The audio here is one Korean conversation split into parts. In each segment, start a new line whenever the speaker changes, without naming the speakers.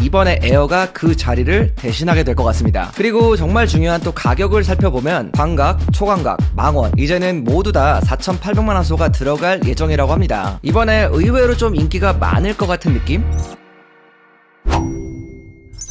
이번에 에어가 그 자리를 대신하게 될 것 같습니다. 그리고 정말 중요한 또 가격을 살펴보면 광각, 초광각, 망원 이제는 모두 다 4,800만 화소가 들어갈 예정이라고 합니다. 이번에 의외로 좀 인기가 많을 것 같은 느낌?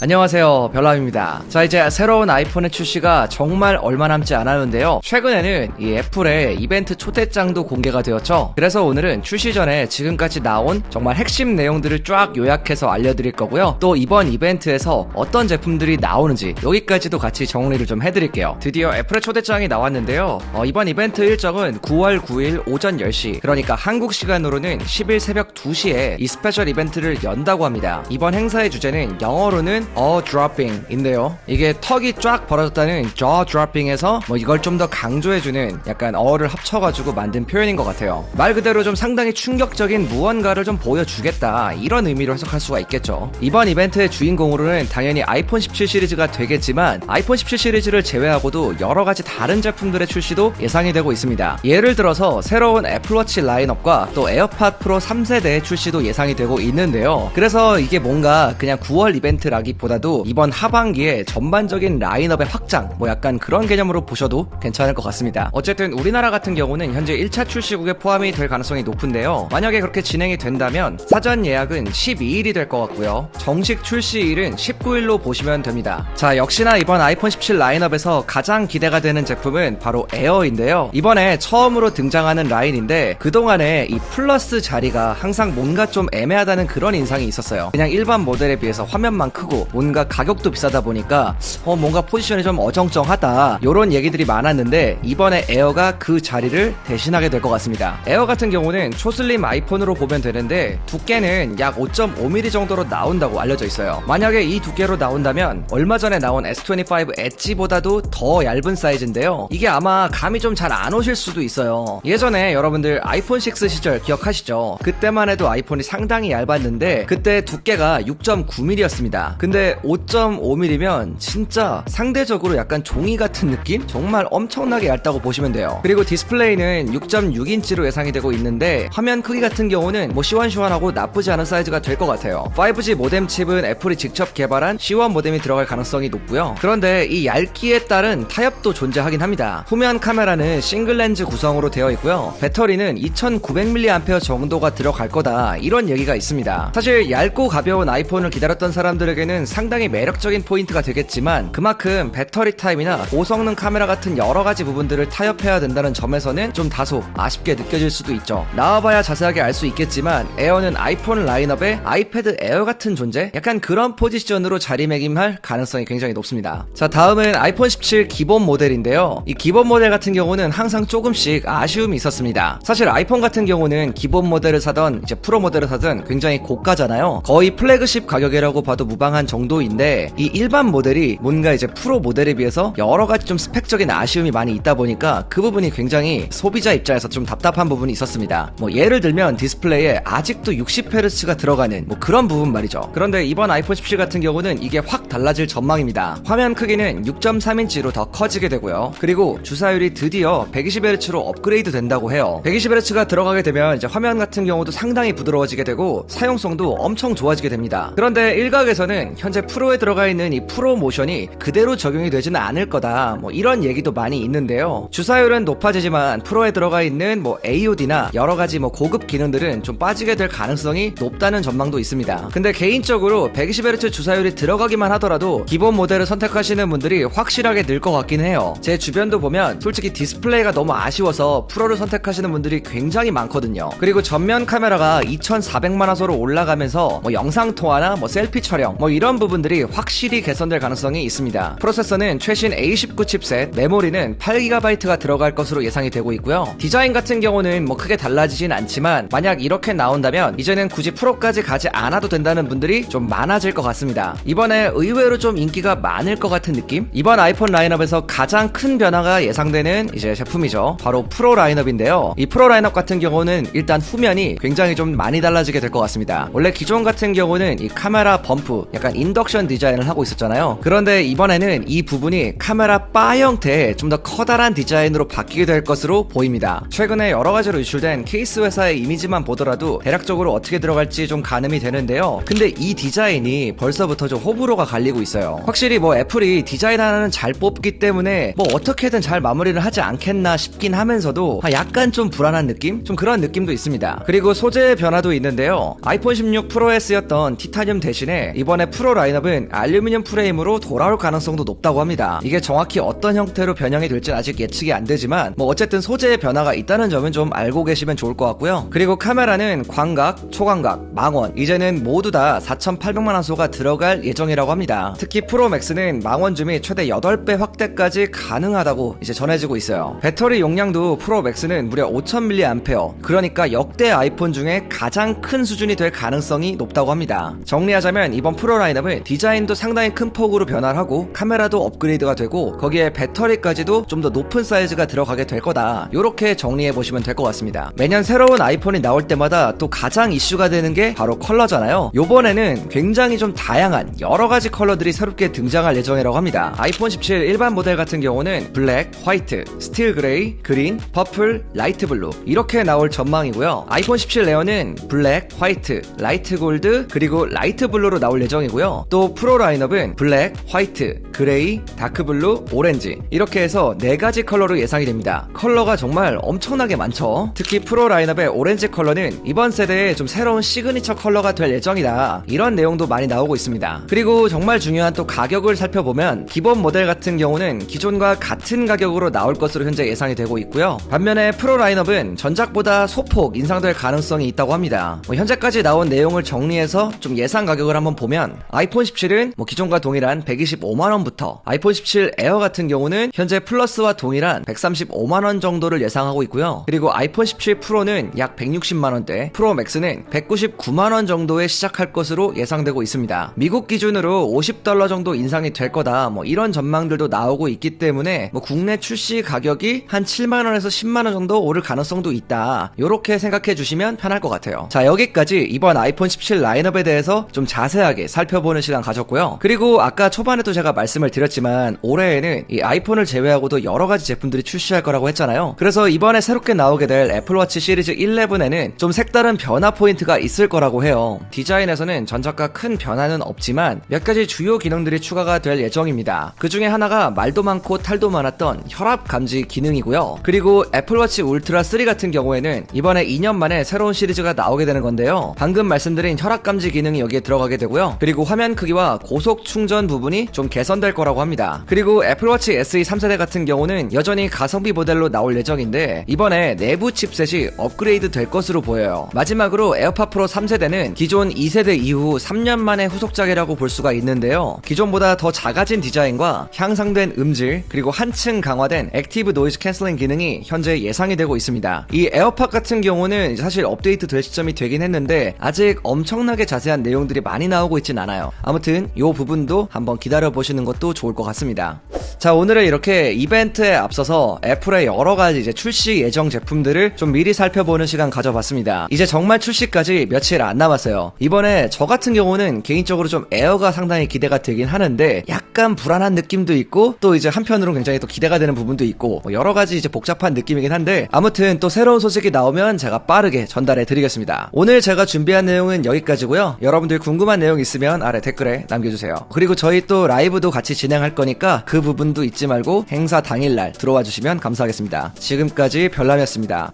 안녕하세요, 별남입니다. 자, 이제 새로운 아이폰의 출시가 정말 얼마 남지 않았는데요. 최근에는 이 애플의 이벤트 초대장도 공개가 되었죠. 그래서 오늘은 출시 전에 지금까지 나온 정말 핵심 내용들을 쫙 요약해서 알려드릴 거고요. 또 이번 이벤트에서 어떤 제품들이 나오는지 여기까지도 같이 정리를 좀 해드릴게요. 드디어 애플의 초대장이 나왔는데요. 이번 이벤트 일정은 9월 9일 오전 10시, 그러니까 한국 시간으로는 10일 새벽 2시에 이 스페셜 이벤트를 연다고 합니다. 이번 행사의 주제는 영어로는 dropping인데요. 이게 턱이 쫙 벌어졌다는 jaw dropping에서 이걸 좀 더 강조해주는 약간 어를 합쳐가지고 만든 표현인 것 같아요. 말 그대로 좀 상당히 충격적인 무언가를 좀 보여주겠다, 이런 의미로 해석할 수가 있겠죠. 이번 이벤트의 주인공으로는 당연히 아이폰 17 시리즈가 되겠지만 아이폰 17 시리즈를 제외하고도 여러가지 다른 제품들의 출시도 예상이 되고 있습니다. 예를 들어서 새로운 애플워치 라인업과 또 에어팟 프로 3세대의 출시도 예상이 되고 있는데요. 그래서 이게 뭔가 그냥 9월 이벤트라기보다도 이번 하반기에 전반적인 라인업의 확장, 약간 그런 개념으로 보셔도 괜찮을 것 같습니다. 어쨌든 우리나라 같은 경우는 현재 1차 출시국에 포함이 될 가능성이 높은데요. 만약에 그렇게 진행이 된다면 사전 예약은 12일이 될 것 같고요. 정식 출시일은 19일로 보시면 됩니다. 자, 역시나 이번 아이폰 17 라인업에서 가장 기대가 되는 제품은 바로 에어인데요. 이번에 처음으로 등장하는 라인인데 그동안에 이 플러스 자리가 항상 뭔가 좀 애매하다는 그런 인상이 있었어요. 그냥 일반 모델에 비해서 화면만 크고 뭔가 가격도 비싸다 보니까 뭔가 포지션이 좀 어정쩡하다, 요런 얘기들이 많았는데 이번에 에어가 그 자리를 대신하게 될 것 같습니다. 에어 같은 경우는 초슬림 아이폰으로 보면 되는데 두께는 약 5.5mm 정도로 나온다고 알려져 있어요. 만약에 이 두께로 나온다면 얼마 전에 나온 S25 엣지보다도 더 얇은 사이즈인데요. 이게 아마 감이 좀 잘 안 오실 수도 있어요. 예전에 여러분들 아이폰 6 시절 기억하시죠? 그때만 해도 아이폰이 상당히 얇았는데 그때 두께가 6.9mm였습니다. 근데 5.5mm면 진짜 상대적으로 약간 종이 같은 느낌? 정말 엄청나게 얇다고 보시면 돼요. 그리고 디스플레이는 6.6인치로 예상이 되고 있는데 화면 크기 같은 경우는 시원시원하고 나쁘지 않은 사이즈가 될 것 같아요. 5G 모뎀 칩은 애플이 직접 개발한 C1 모뎀이 들어갈 가능성이 높고요. 그런데 이 얇기에 따른 타협도 존재하긴 합니다. 후면 카메라는 싱글 렌즈 구성으로 되어 있고요. 배터리는 2900mAh 정도가 들어갈 거다, 이런 얘기가 있습니다. 사실 얇고 가벼운 아이폰을 기다렸던 사람들에게는 상당히 매력적인 포인트가 되겠지만 그만큼 배터리 타임이나 고성능 카메라 같은 여러가지 부분들을 타협해야 된다는 점에서는 좀 다소 아쉽게 느껴질 수도 있죠. 나와봐야 자세하게 알 수 있겠지만 에어는 아이폰 라인업의 아이패드 에어 같은 존재? 약간 그런 포지션으로 자리매김할 가능성이 굉장히 높습니다. 자, 다음은 아이폰 17 기본 모델인데요. 이 기본 모델 같은 경우는 항상 조금씩 아쉬움이 있었습니다. 사실 아이폰 같은 경우는 기본 모델을 사던 이제 프로 모델을 사든 굉장히 고가잖아요. 거의 플래그십 가격이라고 봐도 무방한 정도인데 이 일반 모델이 뭔가 이제 프로 모델에 비해서 여러가지 좀 스펙적인 아쉬움이 많이 있다 보니까 그 부분이 굉장히 소비자 입장에서 좀 답답한 부분이 있었습니다. 예를 들면 디스플레이에 아직도 60Hz가 들어가는 그런 부분 말이죠. 그런데 이번 아이폰 17 같은 경우는 이게 확 달라질 전망입니다. 화면 크기는 6.3인치로 더 커지게 되고요. 그리고 주사율이 드디어 120Hz로 업그레이드 된다고 해요. 120Hz가 들어가게 되면 이제 화면 같은 경우도 상당히 부드러워지게 되고 사용성도 엄청 좋아지게 됩니다. 그런데 일각에서는 현재 프로에 들어가 있는 이 프로 모션이 그대로 적용이 되지는 않을 거다, 이런 얘기도 많이 있는데요. 주사율은 높아지지만 프로에 들어가 있는 AOD나 여러가지 고급 기능들은 좀 빠지게 될 가능성이 높다는 전망도 있습니다. 근데 개인적으로 120Hz 주사율이 들어가기만 하더라도 기본 모델을 선택하시는 분들이 확실하게 늘 것 같긴 해요. 제 주변도 보면 솔직히 디스플레이가 너무 아쉬워서 프로를 선택하시는 분들이 굉장히 많거든요. 그리고 전면 카메라가 2400만 화소로 올라가면서 영상 통화나 셀피 촬영 이런 부분들이 확실히 개선될 가능성이 있습니다. 프로세서는 최신 A19 칩셋, 메모리는 8GB가 들어갈 것으로 예상이 되고 있고요. 디자인 같은 경우는 크게 달라지진 않지만 만약 이렇게 나온다면 이제는 굳이 프로까지 가지 않아도 된다는 분들이 좀 많아질 것 같습니다. 이번에 의외로 좀 인기가 많을 것 같은 느낌? 이번 아이폰 라인업에서 가장 큰 변화가 예상되는 이제 제품이죠. 바로 프로 라인업인데요. 이 프로 라인업 같은 경우는 일단 후면이 굉장히 좀 많이 달라지게 될 것 같습니다. 원래 기존 같은 경우는 이 카메라 범프, 약간 인덕션 디자인을 하고 있었잖아요. 그런데 이번에는 이 부분이 카메라 바 형태의 좀 더 커다란 디자인으로 바뀌게 될 것으로 보입니다. 최근에 여러가지로 유출된 케이스 회사의 이미지만 보더라도 대략적으로 어떻게 들어갈지 좀 가늠이 되는데요. 근데 이 디자인이 벌써부터 좀 호불호가 갈리고 있어요. 확실히 뭐 애플이 디자인 하나는 잘 뽑기 때문에 뭐 어떻게든 잘 마무리를 하지 않겠나 싶긴 하면서도 약간 좀 불안한 느낌? 좀 그런 느낌도 있습니다. 그리고 소재의 변화도 있는데요. 아이폰 16 프로에 쓰였던 티타늄 대신에 이번에 프로 라인업은 알루미늄 프레임으로 돌아올 가능성도 높다고 합니다. 이게 정확히 어떤 형태로 변형이 될지는 아직 예측이 안 되지만 뭐 어쨌든 소재의 변화가 있다는 점은 좀 알고 계시면 좋을 것 같고요. 그리고 카메라는 광각, 초광각, 망원 이제는 모두 다 4800만 화소가 들어갈 예정이라고 합니다. 특히 프로 맥스는 망원 줌이 최대 8배 확대까지 가능하다고 이제 전해지고 있어요. 배터리 용량도 프로 맥스는 무려 5000mAh, 그러니까 역대 아이폰 중에 가장 큰 수준이 될 가능성이 높다고 합니다. 정리하자면 이번 프로 라인업은 디자인도 상당히 큰 폭으로 변화를 하고 카메라도 업그레이드가 되고 거기에 배터리까지도 좀 더 높은 사이즈가 들어가게 될 거다, 이렇게 정리해 보시면 될 것 같습니다. 매년 새로운 아이폰이 나올 때마다 또 가장 이슈가 되는 게 바로 컬러잖아요. 요번에는 굉장히 좀 다양한 여러가지 컬러들이 새롭게 등장할 예정이라고 합니다. 아이폰 17 일반 모델 같은 경우는 블랙, 화이트, 스틸 그레이, 그린, 퍼플, 라이트 블루 이렇게 나올 전망이고요. 아이폰 17 에어는 블랙, 화이트, 라이트 골드 그리고 라이트 블루로 나올 예정이고요. 또 프로 라인업은 블랙, 화이트, 그레이, 다크 블루, 오렌지 이렇게 해서 4가지 컬러로 예상이 됩니다. 컬러가 정말 엄청나게 많죠. 특히 프로 라인업의 오렌지 컬러는 이번 세대의 좀 새로운 시그니처 컬러가 될 예정이다, 이런 내용도 많이 나오고 있습니다. 그리고 정말 중요한 또 가격을 살펴보면 기본 모델 같은 경우는 기존과 같은 가격으로 나올 것으로 현재 예상이 되고 있고요. 반면에 프로 라인업은 전작보다 소폭 인상될 가능성이 있다고 합니다. 현재까지 나온 내용을 정리해서 좀 예상 가격을 한번 보면 아이폰 17은 기존과 동일한 125만원부터 아이폰 17 에어 같은 경우는 현재 플러스와 동일한 135만원 정도를 예상하고 있고요. 그리고 아이폰 17 프로는 약 160만원대, 프로 맥스는 199만원 정도에 시작할 것으로 예상되고 있습니다. 미국 기준으로 $50 정도 인상이 될 거다, 이런 전망들도 나오고 있기 때문에 국내 출시 가격이 한 7만원에서 10만원 정도 오를 가능성도 있다, 요렇게 생각해 주시면 편할 것 같아요. 자, 여기까지 이번 아이폰 17 라인업에 대해서 좀 자세하게 살펴보는 시간 가졌고요. 그리고 아까 초반에도 제가 말씀을 드렸지만 올해에는 이 아이폰을 제외하고도 여러가지 제품들이 출시할 거라고 했잖아요. 그래서 이번에 새롭게 나오게 될 애플워치 시리즈 11에는 좀 색다른 변화 포인트가 있을 거라고 해요. 디자인에서는 전작과 큰 변화는 없지만 몇 가지 주요 기능들이 추가가 될 예정입니다. 그 중에 하나가 말도 많고 탈도 많았던 혈압 감지 기능이고요. 그리고 애플워치 울트라 3 같은 경우에는 이번에 2년 만에 새로운 시리즈가 나오게 되는 건데요. 방금 말씀드린 혈압 감지 기능이 여기에 들어가게 되고요. 그리고 화면 크기와 고속 충전 부분이 좀 개선될 거라고 합니다. 그리고 애플워치 SE 3세대 같은 경우는 여전히 가성비 모델로 나올 예정인데 이번에 내부 칩셋이 업그레이드 될 것으로 보여요. 마지막으로 에어팟 프로 3세대는 기존 2세대 이후 3년 만에 후속작이라고 볼 수가 있는데요. 기존보다 더 작아진 디자인과 향상된 음질 그리고 한층 강화된 액티브 노이즈 캔슬링 기능이 현재 예상이 되고 있습니다. 이 에어팟 같은 경우는 사실 업데이트 될 시점이 되긴 했는데 아직 엄청나게 자세한 내용들이 많이 나오고 있진 않아요. 아무튼 이 부분도 한번 기다려보시는 것도 좋을 것 같습니다. 자, 오늘은 이렇게 이벤트에 앞서서 애플의 여러가지 이제 출시 예정 제품들을 좀 미리 살펴보는 시간 가져봤습니다. 이제 정말 출시까지 며칠 안 남았어요. 이번에 저 같은 경우는 개인적으로 좀 에어가 상당히 기대가 되긴 하는데 약간 불안한 느낌도 있고 또 이제 한편으로는 굉장히 또 기대가 되는 부분도 있고 여러가지 이제 복잡한 느낌이긴 한데 아무튼 또 새로운 소식이 나오면 제가 빠르게 전달해 드리겠습니다. 오늘 제가 준비한 내용은 여기까지고요. 여러분들 궁금한 내용 있으면 아래 댓글에 남겨주세요. 그리고 저희 또 라이브도 같이 진행할 거니까 그 부분도 잊지 말고 행사 당일날 들어와 주시면 감사하겠습니다. 지금까지 별남이었습니다.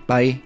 바이.